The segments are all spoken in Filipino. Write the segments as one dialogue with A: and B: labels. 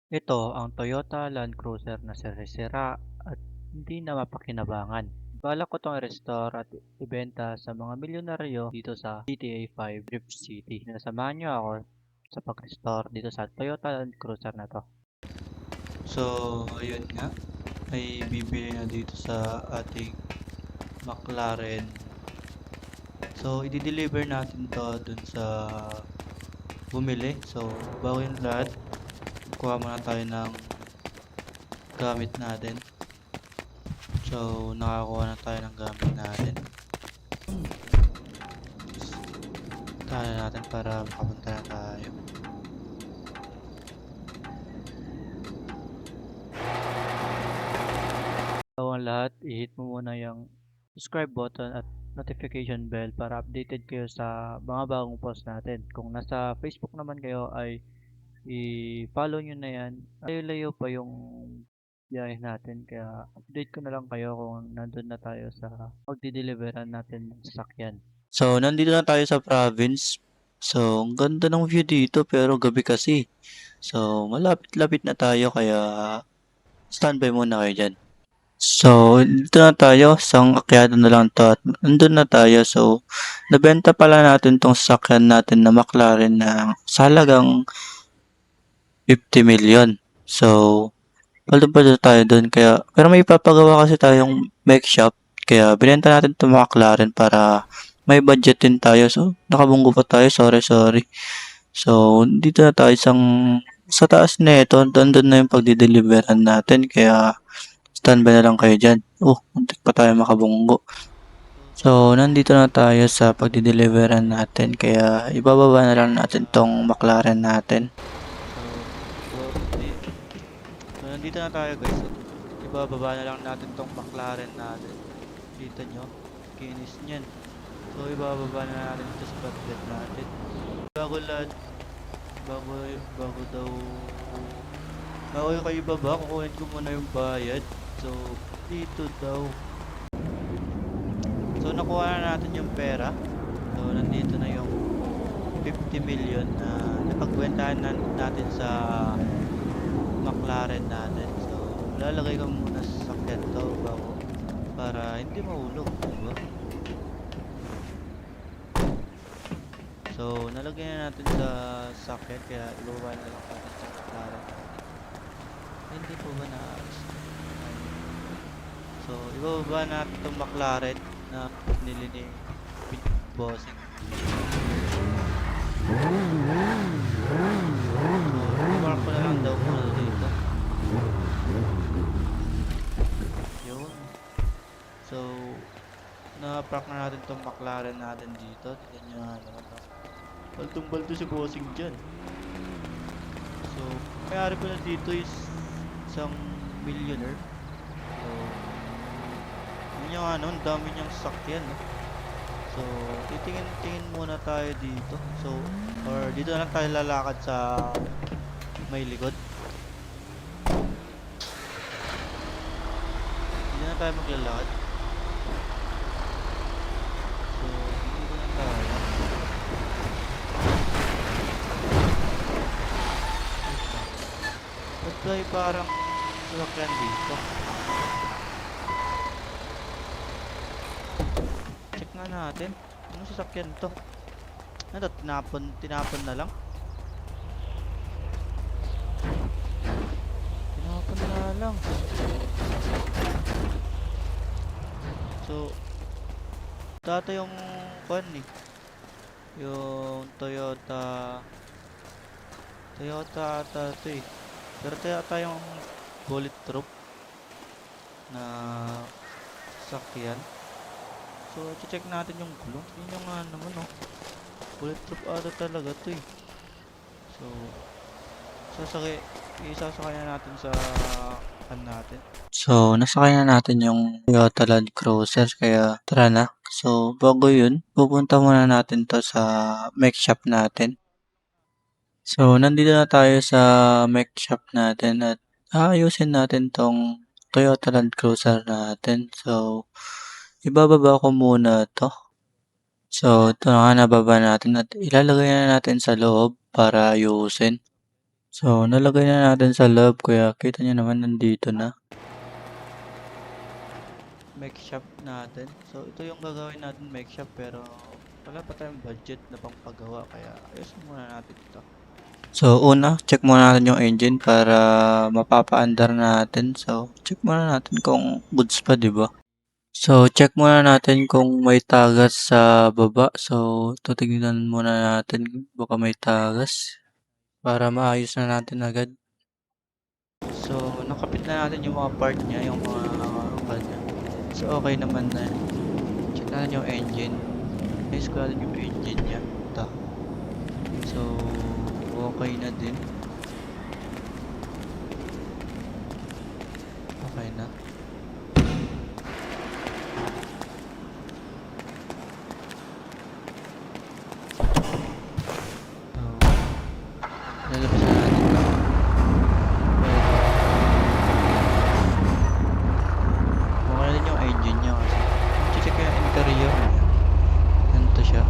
A: Ito ang Toyota Land Cruiser na sira at hindi na mapakinabangan. Balak ko 'tong i-restore at ibenta sa mga milyonaryo dito sa GTA 5 Drift City. Samahan niyo ako sa pag-restore dito sa Toyota Land Cruiser na 'to.
B: So, ayun nga, may bibili na dito sa ating McLaren. So, i-deliver natin to dun sa bumili. So, bago yung lahat, kuha muna tayo ng gamit natin. So, nakakuha na tayo ng gamit natin. Tahan natin para makapunta na tayo.
A: Bago ang lahat, i-hit mo muna yung subscribe button at notification bell para updated kayo sa mga bagong post natin. Kung nasa Facebook naman kayo ay i-follow nyo na yan. Layo-layo pa yung biyahe natin kaya update ko na lang kayo kung nandun na tayo sa magdi-deliveran natin ng sasakyan.
B: So, nandito na tayo sa province. So, ang ganda ng view dito pero gabi kasi. So, malapit-lapit na tayo kaya standby muna kayo dyan. So, dito na tayo. Isang akyatan na lang to at nandun na tayo. So, nabenta pala natin tong sasakyan natin na McLaren na sa halagang 50 million. So, although pa tayo dun. Kaya, pero may ipapagawa kasi tayong bike shop. Kaya, binenta natin tong McLaren para may budget din tayo. So, nakabunggo pa tayo. Sorry. So, dito na tayo sa taas na ito. Nandun na yung pagdideliveran natin. Kaya, standby na lang kayo dyan. Muntik pa tayo makabunggo. So, nandito na tayo sa pagdideliveran natin. Kaya, ibababa na lang natin tong McLaren natin. So, nandito na tayo guys. Ibababa na lang natin tong McLaren natin. Kita nyo, kinis nyan. So, ibababa na natin ito sa budget natin. Bago lahat, bago, bago daw, bago yung kayo baba, kukunin ko muna yung bayad. So, dito daw. So, nakuha na natin yung pera. So, nandito na yung 50 million na napagbentahan natin sa McLaren natin. So, lalagay ko muna sa sakyan to bago para hindi mahulog, diba? So, nalagyan na natin sa sakyan kaya ibaba na lang natin sa McLaren natin. Hindi po ba naayos? So, ibaba natin itong McLaren na nili ni Bossing. Mark ko na lang daw muna dito. Yun. So, na-park na natin itong McLaren natin dito. Tignan nyo nga naman. Baltong-balto si Bossing dyan. So, may-ari pala dito is isang millionaire. So, yun yung ano, ang dami niyang sakyan. No? So, titingin-tingin muna tayo dito. So, or dito na lang tayo lalakad sa may likod. Dito na tayo maglalakad. So, dito na tayo. Ba't tayo parang sasakyan dito? Check nga natin. Anong sasakyan to? Ano to? Tinapon na lang? Tinapon na lang. So, dati yung kwan eh. Yung Toyota ata ito eh. Pero ata yung bulletproof na sakyan. So, check natin yung gulong. Yun yung nga naman oh. Bulletproof ata talaga to eh. So, isasakay na natin sa kan natin. So, nasakay na natin yung Toyota Land Cruiser kaya tara na. So, bago yun, pupunta muna natin to sa mech shop natin. So, nandito na tayo sa mech shop natin at aayusin natin tong Toyota Land Cruiser natin. So, ibababa ko muna to. So, ito na nga nababa natin at ilalagay na natin sa loob para ayusin. So, nalagay na natin sa loob kaya kita niyo naman nandito na. Make shop natin. So, ito yung gagawin natin make shop pero wala pa tayong budget na pangpagawa kaya ayusin muna natin ito. So, una, check muna natin yung engine para mapapa-andar natin. So, check muna natin kung goods pa, di ba? So, check muna natin kung may tagas sa baba. So, titignan muna natin baka may tagas para maayos na natin agad. So, nakapit na natin yung mga part niya, yung mga kanya. So, okay naman na. Check natin yung engine. Ayos ko natin yung engine niya. Ito. So, okay na din. Okay na. So, lalabas na natin ito. Pero, okay na din yung engine niya kasi. Check ko yung interior niya. Ganito siya.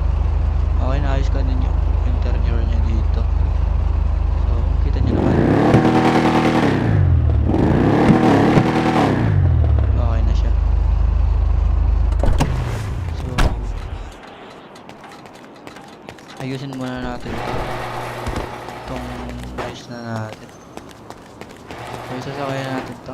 B: Okay na, ayos ka din yung interior niya dito. So, kita niyo naman. Okay na siya. So, ayusin muna natin ito. Itong ayos na natin. So, isasakay na natin ito.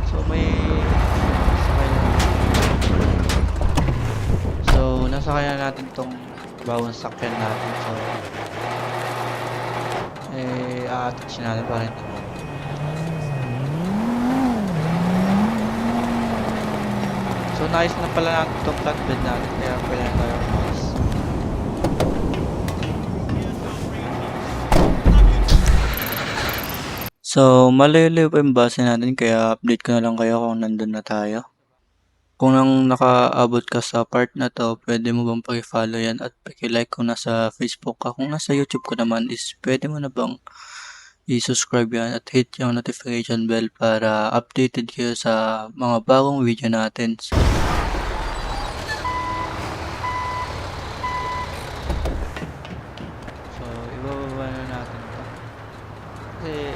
B: So, may sakay na. So, nasakay na natin itong bawang sakyan natin. So, a-attach natin para hindi mo. So, nice na pala natin itong flatbed natin. Kaya pwede na tayo umalis. So, malayo-layo pa yung base natin kaya update ko na lang kayo kung nandun na tayo. Kung nang nakaabot ka sa part na to, pwede mo bang paki-follow yan at paki-like kung nasa Facebook ka. Kung nasa YouTube ko naman is pwede mo na bang i-subscribe yan at hit yung notification bell para updated kayo sa mga bagong video natin. So, ibababa na natin to. Kasi,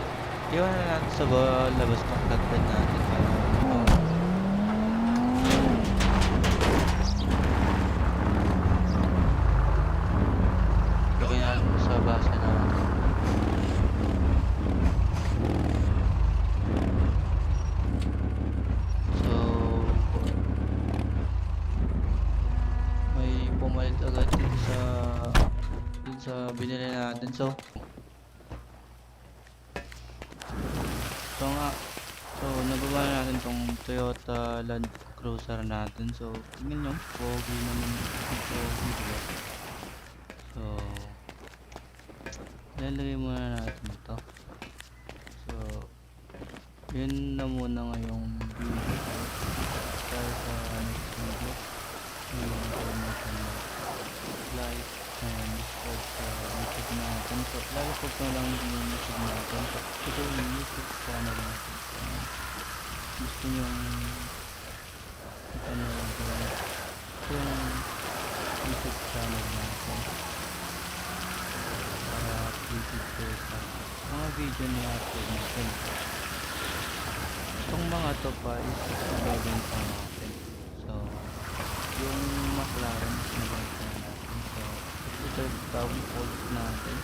B: iwan na natin sa labas ng flatbed natin para lagay na lang sa base natin. So, may pumalit agad dun sa binili natin. So nga. So, nababa na natin tong Toyota Land Cruiser natin. So, tingnan nyo. Pogi naman. Pogi, diba? So, lalagay muna natin ito. So, yun na muna ngayong video. Tayo sa next video. Yung information na like and subscribe sa YouTube natin. So, lalo po na lang yung YouTube natin. So, ito yung YouTube channel natin. So, gusto nyo ano lang yung YouTube channel natin para updated ko sa mga video na upload natin. Itong mga to pa is nababenta natin. So, yung McLaren is nababenta natin. So, ito downfold natin.